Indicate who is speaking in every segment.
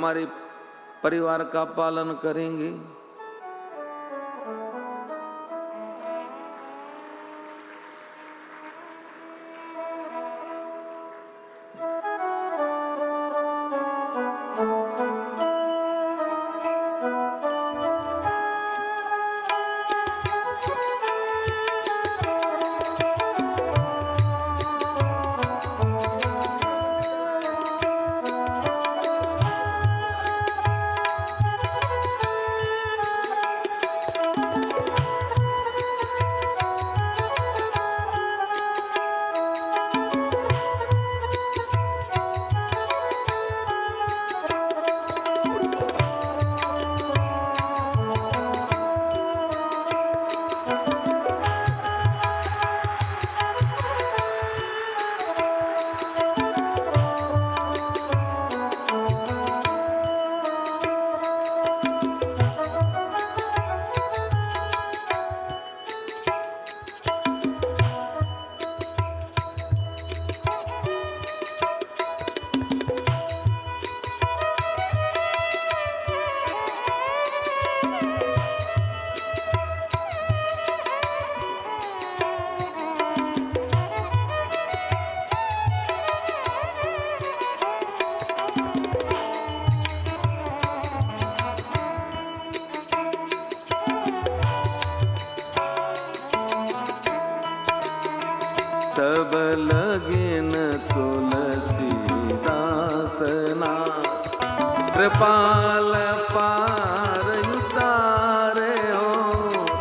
Speaker 1: हमारे परिवार का पालन करेंगे। तब लगिन तुलसीदास ना कृपाल पार उतारे हो।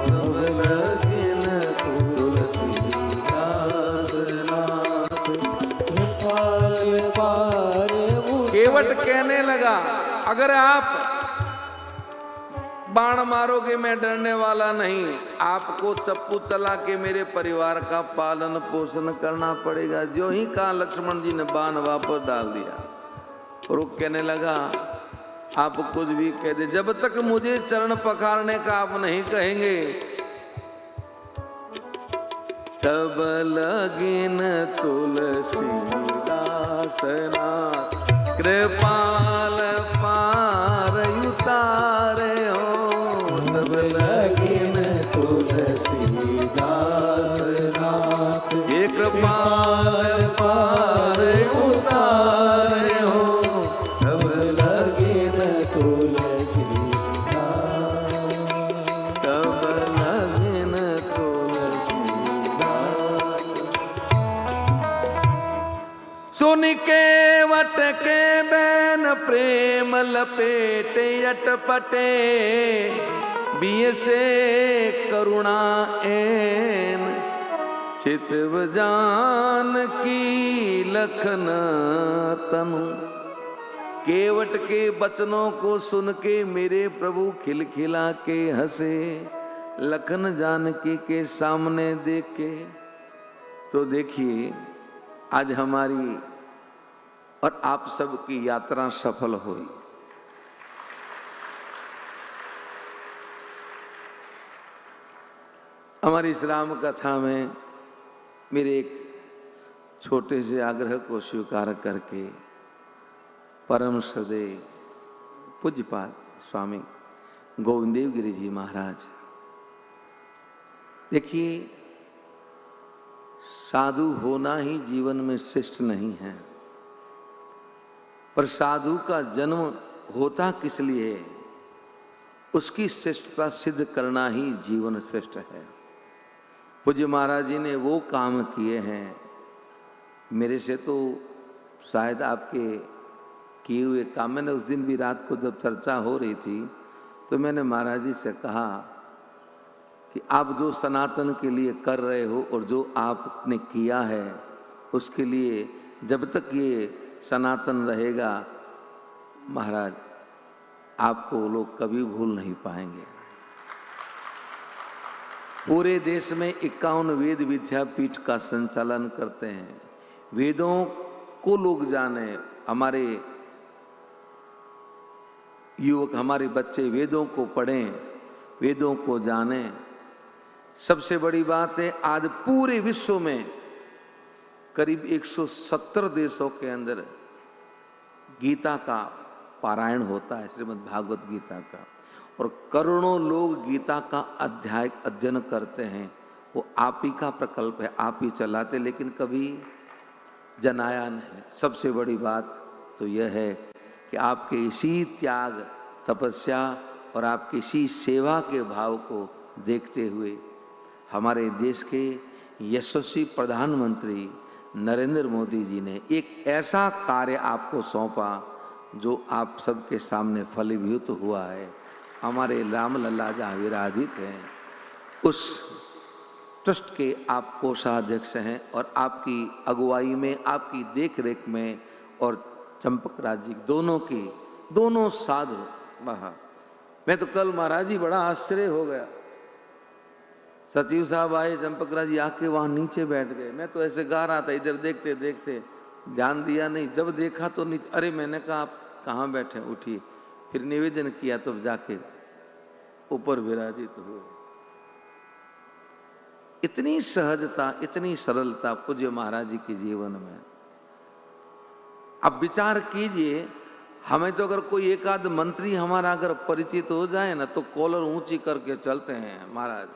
Speaker 1: तब लगिन तुलसीदास नाथ कृपाल पार। केवट कहने लगा, अगर आप बाण मारोगे मैं डरने वाला नहीं, आपको चप्पू चला के मेरे परिवार का पालन पोषण करना पड़ेगा। जो ही कहा लक्ष्मण जी ने बाण वापस डाल दिया और वो कहने लगा, आप कुछ भी कह दे, जब तक मुझे चरण पखारने का आप नहीं कहेंगे तब लगिन तुलसीदास नाथ कृपाल पार उतारे हो। तब लगिन तुलसीदास नाथ ये कृपाल पार उतारे हो। तब लगिन तुलसीदास, तब लगिन तुलसीदास। सुन के वट के बैन प्रेम लपेटे अटपटे, बिय से करुणा एन चितव जान की लखन तनु। केवट के बचनों को सुन के मेरे प्रभु खिलखिला के हंसे। लखन जानकी के सामने देख के तो देखिए आज हमारी और आप सबकी यात्रा सफल हुई। हमारी इस राम कथा में मेरे एक छोटे से आग्रह को स्वीकार करके परम श्रद्धेय पूज्यपाद स्वामी गोविंद देव गिरी जी महाराज, देखिए साधु होना ही जीवन में श्रेष्ठ नहीं है, पर साधु का जन्म होता किस लिए, उसकी श्रेष्ठता सिद्ध करना ही जीवन श्रेष्ठ है। पूज्य महाराज जी ने वो काम किए हैं, मेरे से तो शायद आपके किए हुए काम। मैंने उस दिन भी रात को जब चर्चा हो रही थी तो मैंने महाराज जी से कहा कि आप जो सनातन के लिए कर रहे हो और जो आपने किया है उसके लिए जब तक ये सनातन रहेगा महाराज आपको लोग कभी भूल नहीं पाएंगे। पूरे देश में 51 वेद विद्यापीठ का संचालन करते हैं। वेदों को लोग जाने, हमारे युवक हमारे बच्चे वेदों को पढ़ें, वेदों को जानें। सबसे बड़ी बात है आज पूरे विश्व में करीब 170 देशों के अंदर गीता का पारायण होता है श्रीमद् भागवत गीता का, और करोड़ों लोग गीता का अध्याय अध्ययन करते हैं। वो आप ही का प्रकल्प है, आप ही चलाते, लेकिन कभी जन आया नहीं। सबसे बड़ी बात तो यह है कि आपके इसी त्याग, तपस्या और आपकी इसी सेवा के भाव को देखते हुए हमारे देश के यशस्वी प्रधानमंत्री नरेंद्र मोदी जी ने एक ऐसा कार्य आपको सौंपा जो आप सबके सामने फलीभूत हुआ है। हमारे राम लल्ला जहाँ विराजित हैं, उस ट्रस्ट के आप कोषाध्यक्ष हैं, और आपकी अगुवाई में, आपकी देख रेख में, और चंपक राज जी दोनों साधु। वहाँ मैं तो कल महाराज जी बड़ा आश्चर्य हो गया। सचिव साहब आए, चंपक राज जी आके वहाँ नीचे बैठ गए। मैं तो ऐसे गा रहा था, इधर देखते देखते ध्यान दिया नहीं। जब देखा तो नीचे, अरे मैंने कहा आप कहाँ बैठे, उठिए। फिर निवेदन किया तो जाके ऊपर विराजित हुए। इतनी सहजता, इतनी सरलता पूज्य महाराज जी के जीवन में। अब विचार कीजिए, हमें तो अगर कोई एक आध मंत्री हमारा अगर परिचित हो जाए ना, तो कॉलर ऊंची करके चलते हैं महाराज।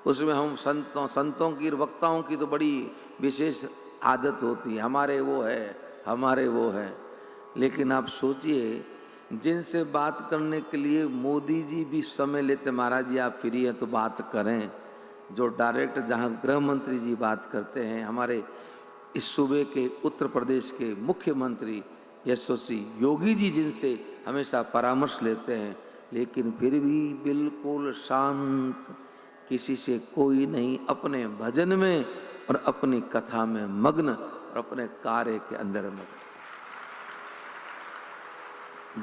Speaker 1: उसमें हम संतों की, वक्ताओं की तो बड़ी विशेष आदत होती है, हमारे वो है, हमारे वो है। लेकिन आप सोचिए, जिनसे बात करने के लिए मोदी जी भी समय लेते, महाराज जी आप फ्री हैं तो बात करें। जो डायरेक्ट जहां गृह मंत्री जी बात करते हैं, हमारे इस सूबे के उत्तर प्रदेश के मुख्यमंत्री यशस्वी योगी जी जिनसे हमेशा परामर्श लेते हैं, लेकिन फिर भी बिल्कुल शांत, किसी से कोई नहीं, अपने भजन में और अपनी कथा में मग्न, और अपने कार्य के अंदर मग्न।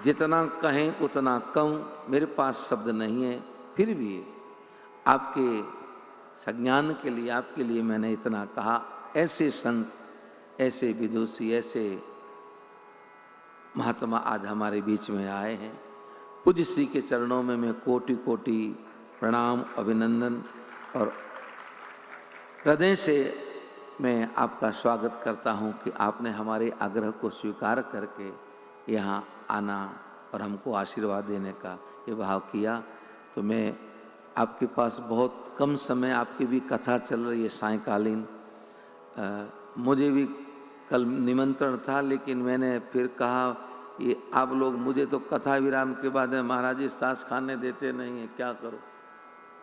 Speaker 1: जितना कहें उतना कम, मेरे पास शब्द नहीं है। फिर भी आपके संज्ञान के लिए, आपके लिए मैंने इतना कहा। ऐसे संत, ऐसे विदुषी, ऐसे महात्मा आज हमारे बीच में आए हैं। पूज्य श्री के चरणों में मैं कोटि कोटि प्रणाम, अभिनंदन और हृदय से मैं आपका स्वागत करता हूं कि आपने हमारे आग्रह को स्वीकार करके यहाँ आना और हमको आशीर्वाद देने का ये भाव किया। तो मैं आपके पास बहुत कम समय, आपकी भी कथा चल रही है सायंकालीन, मुझे भी कल निमंत्रण था, लेकिन मैंने फिर कहा ये आप लोग, मुझे तो कथा विराम के बाद महाराज जी सांस खाने देते नहीं है, क्या करो।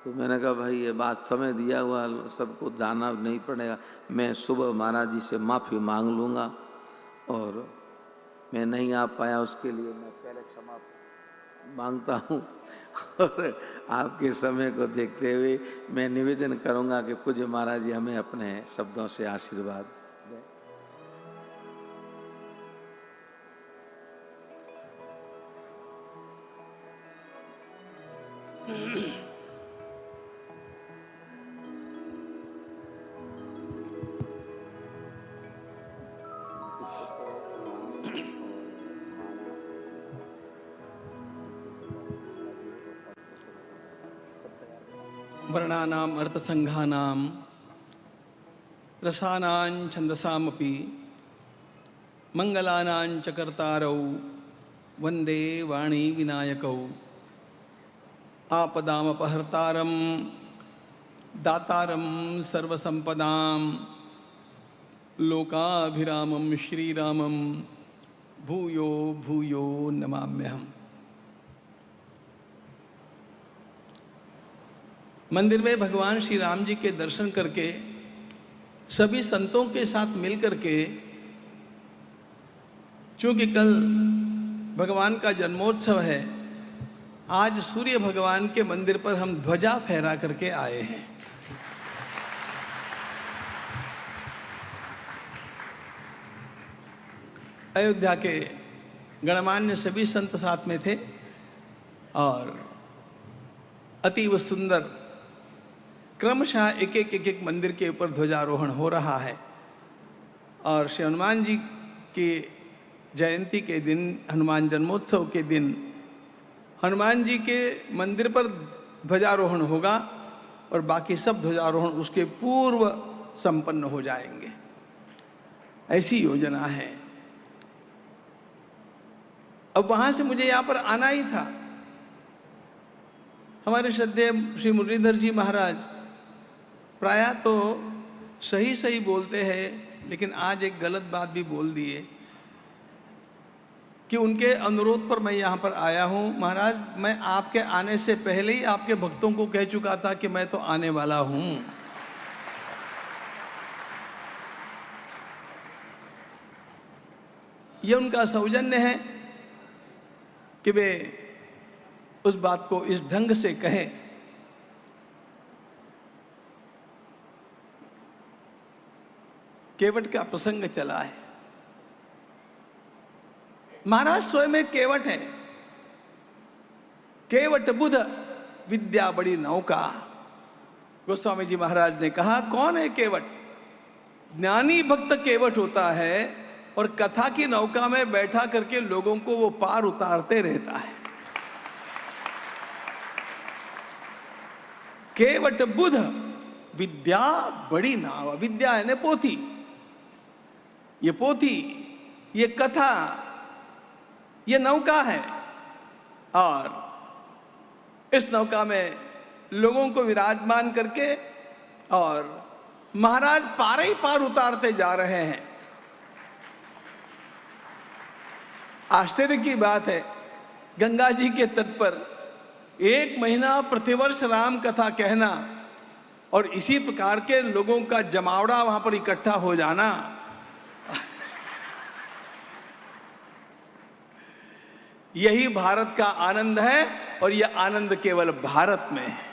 Speaker 1: तो मैंने कहा भाई ये बात समय दिया हुआ, सबको जाना नहीं पड़ेगा। मैं सुबह महाराज जी से माफ़ी मांग लूँगा, और मैं नहीं आ पाया उसके लिए मैं पहले क्षमा मांगता हूँ। और आपके समय को देखते हुए मैं निवेदन करूँगा कि पूज्य महाराज जी हमें अपने शब्दों से आशीर्वाद दें।
Speaker 2: वर्णानाम अर्थसंघानाम रसानां छंदसामपि मंगलानां च कर्तारौ वंदे वाणी विनायकौ आपदामपहर्तारं दातारं सर्वसंपदां लोकाभिरामं श्रीरामं भूयो भूयो नमाम्यहम्। मंदिर में भगवान श्री राम जी के दर्शन करके, सभी संतों के साथ मिलकर के, चूंकि कल भगवान का जन्मोत्सव है, आज सूर्य भगवान के मंदिर पर हम ध्वजा फहरा करके आए हैं। अयोध्या के गणमान्य सभी संत साथ में थे और अतीव सुंदर क्रमशः एक एक मंदिर के ऊपर ध्वजारोहण हो रहा है। और श्री हनुमान जी की जयंती के दिन, हनुमान जन्मोत्सव के दिन, हनुमान जी के मंदिर पर ध्वजारोहण होगा और बाकी सब ध्वजारोहण उसके पूर्व संपन्न हो जाएंगे। ऐसी योजना है। अब वहां से मुझे यहां पर आना ही था। हमारे श्रद्धेय श्री मुरलीधर जी महाराज प्रायः तो सही सही बोलते हैं, लेकिन आज एक गलत बात भी बोल दिए कि उनके अनुरोध पर मैं यहाँ पर आया हूँ। महाराज, मैं आपके आने से पहले ही आपके भक्तों को कह चुका था कि मैं तो आने वाला हूँ। यह उनका सौजन्य है कि वे उस बात को इस ढंग से कहें। केवट का प्रसंग चला है। महाराज स्वयं एक केवट है। केवट बुध विद्या बड़ी नौका। गोस्वामी जी महाराज ने कहा, कौन है केवट? ज्ञानी भक्त केवट होता है और कथा की नौका में बैठा करके लोगों को वो पार उतारते रहता है। केवट बुध विद्या बड़ी नाव। विद्या है ने पोथी। ये पोथी, ये कथा, ये नौका है और इस नौका में लोगों को विराजमान करके और महाराज पार ही पार उतारते जा रहे हैं। आश्चर्य की बात है, गंगा जी के तट पर 1 महीना प्रतिवर्ष राम कथा कहना और इसी प्रकार के लोगों का जमावड़ा वहां पर इकट्ठा हो जाना, यही भारत का आनंद है। और यह आनंद केवल भारत में है।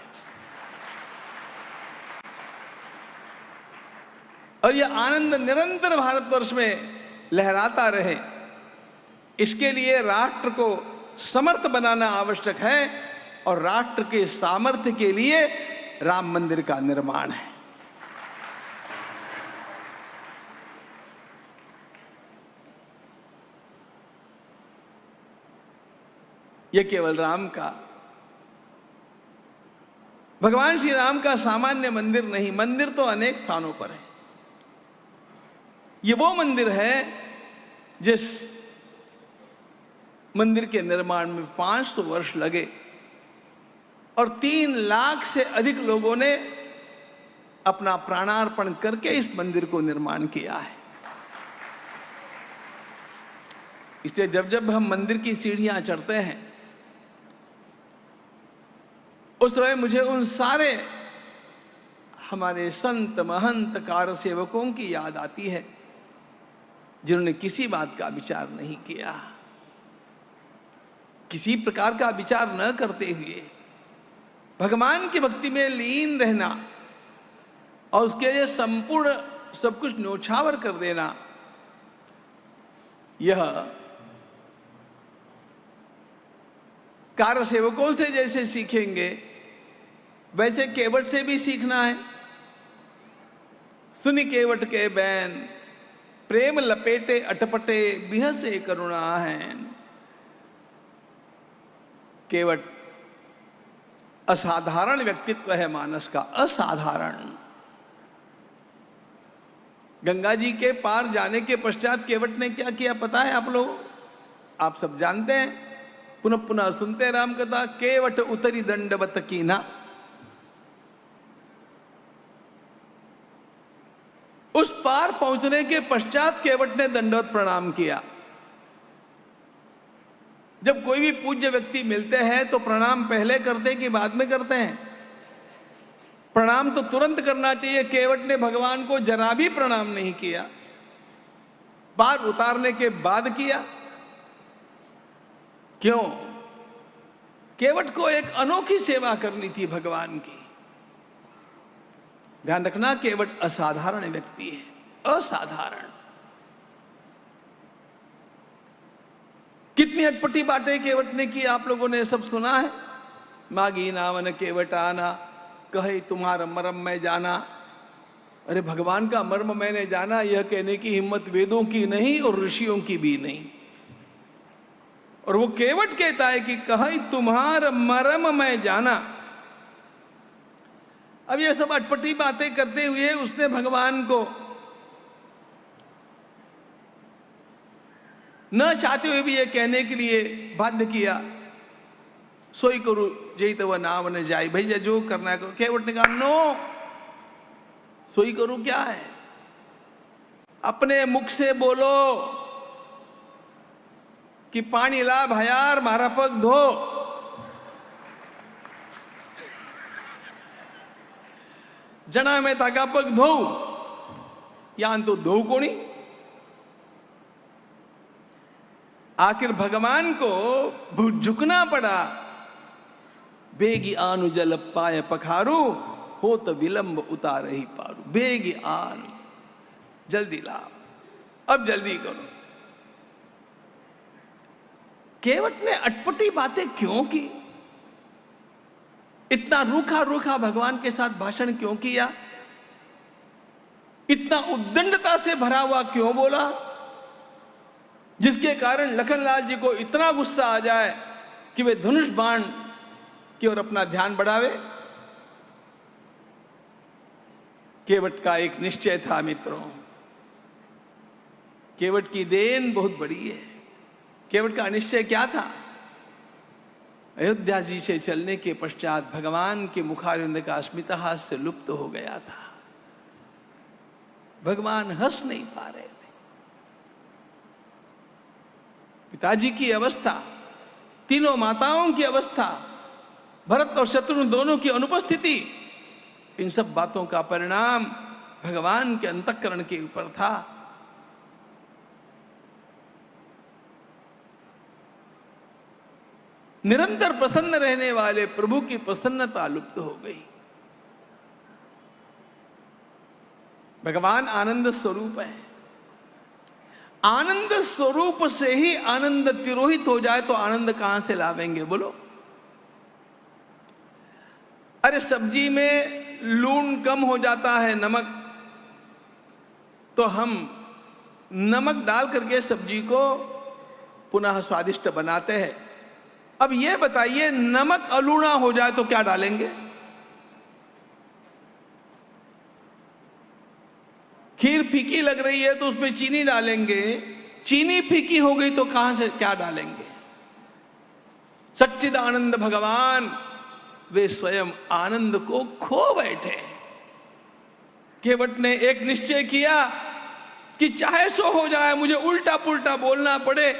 Speaker 2: और यह आनंद निरंतर भारतवर्ष में लहराता रहे, इसके लिए राष्ट्र को समर्थ बनाना आवश्यक है और राष्ट्र के सामर्थ्य के लिए राम मंदिर का निर्माण है। यह केवल राम का, भगवान श्री राम का सामान्य मंदिर नहीं, मंदिर तो अनेक स्थानों पर है। यह वो मंदिर है जिस मंदिर के निर्माण में 500 वर्ष लगे और 3 लाख से अधिक लोगों ने अपना प्राणार्पण करके इस मंदिर को निर्माण किया है। इसलिए जब जब हम मंदिर की सीढ़ियां चढ़ते हैं, उस समय मुझे उन सारे हमारे संत महंत कार सेवकों की याद आती है जिन्होंने किसी बात का विचार नहीं किया, किसी प्रकार का विचार न करते हुए भगवान की भक्ति में लीन रहना और उसके लिए संपूर्ण सब कुछ न्योछावर कर देना, यह कार सेवकों से जैसे सीखेंगे वैसे केवट से भी सीखना है। सुनि केवट के बैन, प्रेम लपेटे अटपटे, बिहसे करुणा है। केवट असाधारण व्यक्तित्व है मानस का, असाधारण। गंगा जी के पार जाने के पश्चात केवट ने क्या किया पता है आप लोग? आप सब जानते हैं, पुनः पुनः सुनते राम कथा। केवट उतरी दंडवत कीना। उस पार पहुंचने के पश्चात केवट ने दंडवत प्रणाम किया। जब कोई भी पूज्य व्यक्ति मिलते हैं तो प्रणाम पहले करते हैं कि बाद में करते हैं? प्रणाम तो तुरंत करना चाहिए। केवट ने भगवान को जरा भी प्रणाम नहीं किया, पार उतारने के बाद किया। क्यों? केवट को एक अनोखी सेवा करनी थी भगवान की। ध्यान रखना, केवट असाधारण व्यक्ति है, असाधारण। कितनी अटपटी बातें केवट ने की, आप लोगों ने सब सुना है। मागी नावन केवट आना, कहे तुम्हारा मर्म मैं जाना। अरे भगवान का मर्म मैंने जाना, यह कहने की हिम्मत वेदों की नहीं और ऋषियों की भी नहीं। और वो केवट कहता है कि कहे तुम्हारा मर्म मैं जाना। अब ये सब अटपटी बातें करते हुए उसने भगवान को न चाहते हुए भी ये कहने के लिए बाध्य किया, सोई करूं जय तो वह नाम न जाए, भैया जो करना है करो। केवट ने कहा नो, सोई करूं क्या है, अपने मुख से बोलो कि पानी ला भयार मारा पग धो। जना में ताका पग धो, यान तो धो कोणी। आखिर भगवान को झुकना पड़ा। बेगी आनु जल पाए पखारू, हो तो विलंब उतार ही पारू। बेगी आन, जल्दी लाओ, अब जल्दी करो। केवट ने अटपटी बातें क्यों की? इतना रूखा रूखा भगवान के साथ भाषण क्यों किया? इतना उद्दंडता से भरा हुआ क्यों बोला, जिसके कारण लखनलाल जी को इतना गुस्सा आ जाए कि वे धनुष बाण की ओर अपना ध्यान बढ़ावे? केवट का एक निश्चय था मित्रों। केवट की देन बहुत बड़ी है। केवट का निश्चय क्या था? अयोध्या जी से चलने के पश्चात भगवान के मुखारविंद का स्मितहास से लुप्त हो गया था। भगवान हंस नहीं पा रहे थे। पिताजी की अवस्था, तीनों माताओं की अवस्था, भरत और शत्रुघ्न दोनों की अनुपस्थिति, इन सब बातों का परिणाम भगवान के अंतःकरण के ऊपर था। निरंतर प्रसन्न रहने वाले प्रभु की प्रसन्नता लुप्त हो गई। भगवान आनंद स्वरूप है। आनंद स्वरूप से ही आनंद तिरोहित हो जाए तो आनंद कहां से लावेंगे बोलो? अरे सब्जी में लून कम हो जाता है, नमक, तो हम नमक डाल करके सब्जी को पुनः स्वादिष्ट बनाते हैं। अब यह बताइए, नमक अलूणा हो जाए तो क्या डालेंगे? खीर फीकी लग रही है तो उसमें चीनी डालेंगे, चीनी फीकी हो गई तो कहां से क्या डालेंगे? सच्चिदानंद भगवान वे स्वयं आनंद को खो बैठे। केवट ने एक निश्चय किया कि चाहे सो हो जाए, मुझे उल्टा पुल्टा बोलना पड़े,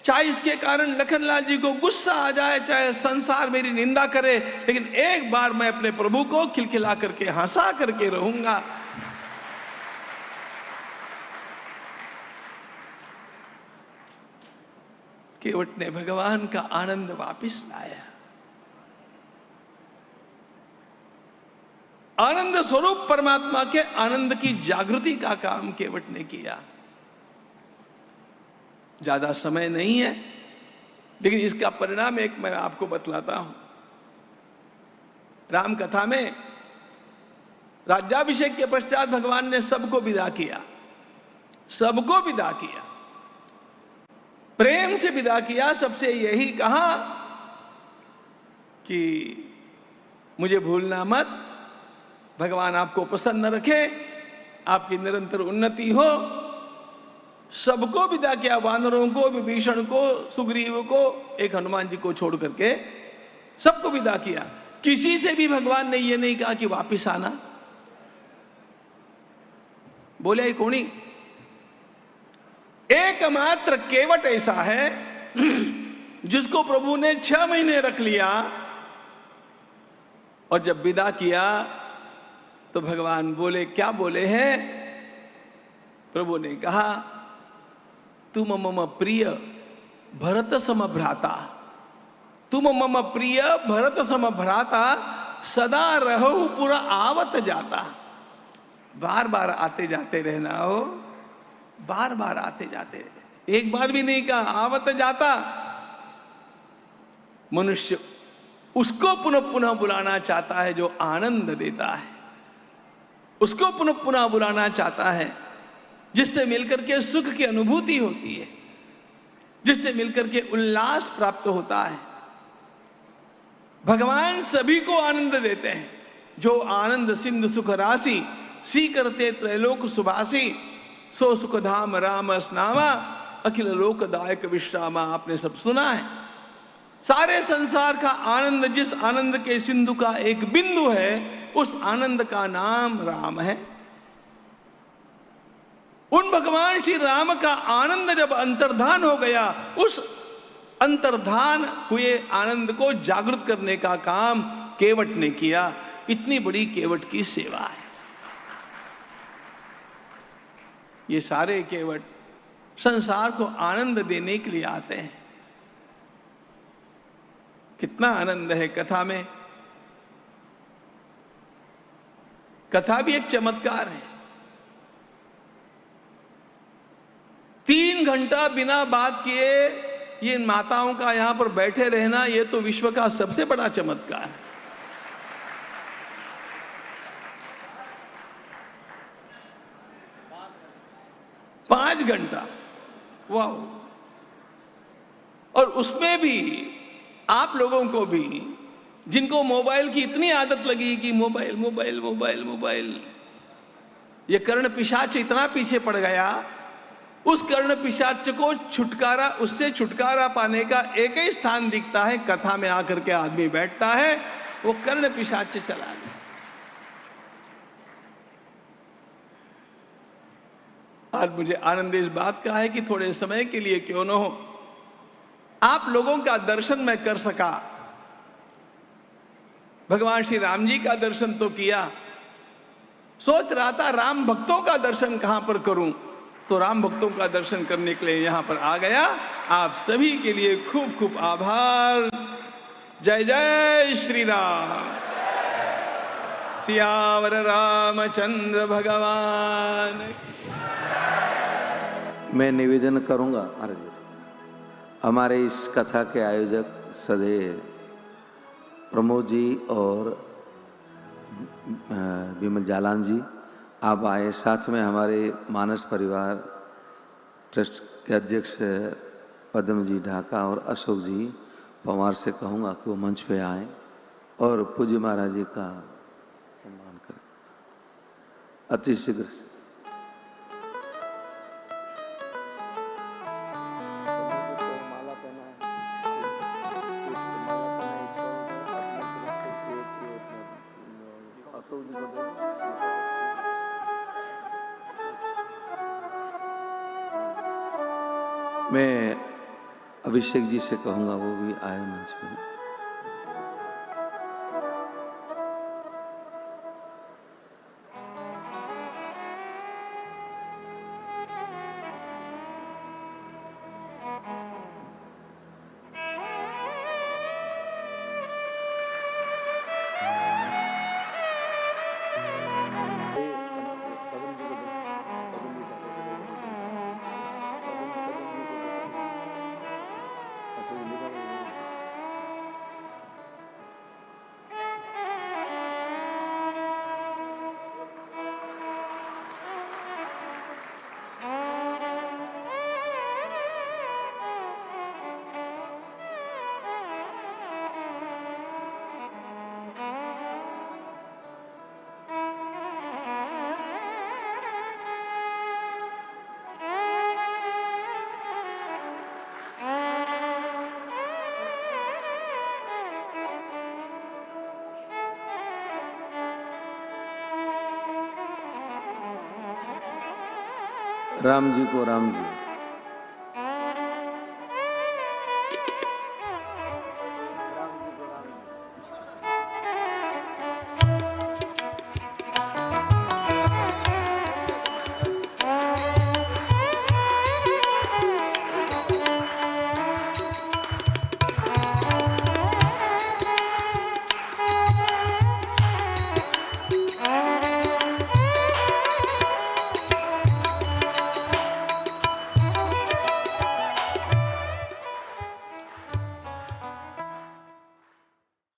Speaker 2: चाहे इसके कारण लखनलाल जी को गुस्सा आ जाए, चाहे संसार मेरी निंदा करे, लेकिन एक बार मैं अपने प्रभु को खिलखिला करके हंसा करके रहूंगा। केवट ने भगवान का आनंद वापिस लाया। आनंद स्वरूप परमात्मा के आनंद की जागृति का काम केवट ने किया। ज्यादा समय नहीं है, लेकिन इसका परिणाम एक मैं आपको बतलाता हूं। राम कथा में राज्याभिषेक के पश्चात भगवान ने सबको विदा किया, सबको विदा किया, प्रेम से विदा किया। सबसे यही कहा कि मुझे भूलना मत, भगवान आपको प्रसन्न रखे, आपकी निरंतर उन्नति हो। सबको विदा किया, वानरों को, विभीषण को, सुग्रीव को, एक हनुमान जी को छोड़ करके सबको विदा किया। किसी से भी भगवान ने यह नहीं कहा कि वापिस आना। बोले ही कोणी? एकमात्र केवट ऐसा है जिसको प्रभु ने 6 महीने रख लिया, और जब विदा किया तो भगवान बोले, क्या बोले हैं? प्रभु ने कहा, तुम मम प्रिय भरत सम भ्राता, तुम मम प्रिय भरत सम भ्राता, सदा रहो पूरा आवत जाता। बार बार आते जाते रहना हो, बार बार आते जाते रहे। एक बार भी नहीं कहा आवत जाता। मनुष्य उसको पुनः पुनः बुलाना चाहता है जो आनंद देता है, उसको पुनः पुनः बुलाना चाहता है जिससे मिलकर के सुख की अनुभूति होती है, जिससे मिलकर के उल्लास प्राप्त होता है। भगवान सभी को आनंद देते हैं। जो आनंद सिंधु सुख राशि, सी करते त्रैलोक सुभासी, सो सुख धाम राम स्नामा, अखिल लोकदायक विश्रामा, आपने सब सुना है। सारे संसार का आनंद, जिस आनंद के सिंधु का एक बिंदु है, उस आनंद का नाम राम है। उन भगवान श्री राम का आनंद जब अंतर्धान हो गया, उस अंतर्धान हुए आनंद को जागृत करने का काम केवट ने किया। इतनी बड़ी केवट की सेवा है। ये सारे केवट संसार को आनंद देने के लिए आते हैं। कितना आनंद है कथा में। कथा भी एक चमत्कार है। 3 घंटा बिना बात किए ये माताओं का यहां पर बैठे रहना, ये तो विश्व का सबसे बड़ा चमत्कार है। 5 घंटा, वाह। और उसमें भी आप लोगों को भी, जिनको मोबाइल की इतनी आदत लगी कि मोबाइल मोबाइल मोबाइल मोबाइल, ये कर्ण पिशाच इतना पीछे पड़ गया, उस कर्ण पिशाच को छुटकारा, उससे छुटकारा पाने का एक ही स्थान दिखता है, कथा में आकर के आदमी बैठता है, वो कर्ण पिशाच चला गया। आज मुझे आनंद इस बात का है कि थोड़े समय के लिए क्यों न हो, आप लोगों का दर्शन मैं कर सका। भगवान श्री राम जी का दर्शन तो किया, सोच रहा था राम भक्तों का दर्शन कहां पर करूं, तो राम भक्तों का दर्शन करने के लिए यहां पर आ गया। आप सभी के लिए खूब खूब आभार। जय जय श्री राम। सियावर रामचंद्र भगवान।
Speaker 1: मैं निवेदन करूंगा महाराज, हमारे इस कथा के आयोजक सदैव प्रमोद जी और विमल जालान जी, आप आए। साथ में हमारे मानस परिवार ट्रस्ट के अध्यक्ष पद्म जी ढाका और अशोक जी पवार से कहूँगा कि वो मंच पे आए और पूज्य महाराज जी का सम्मान करें अति शीघ्र से। मैं अभिषेक जी से कहूंगा वो भी आए मंच पे। राम जी को राम जी।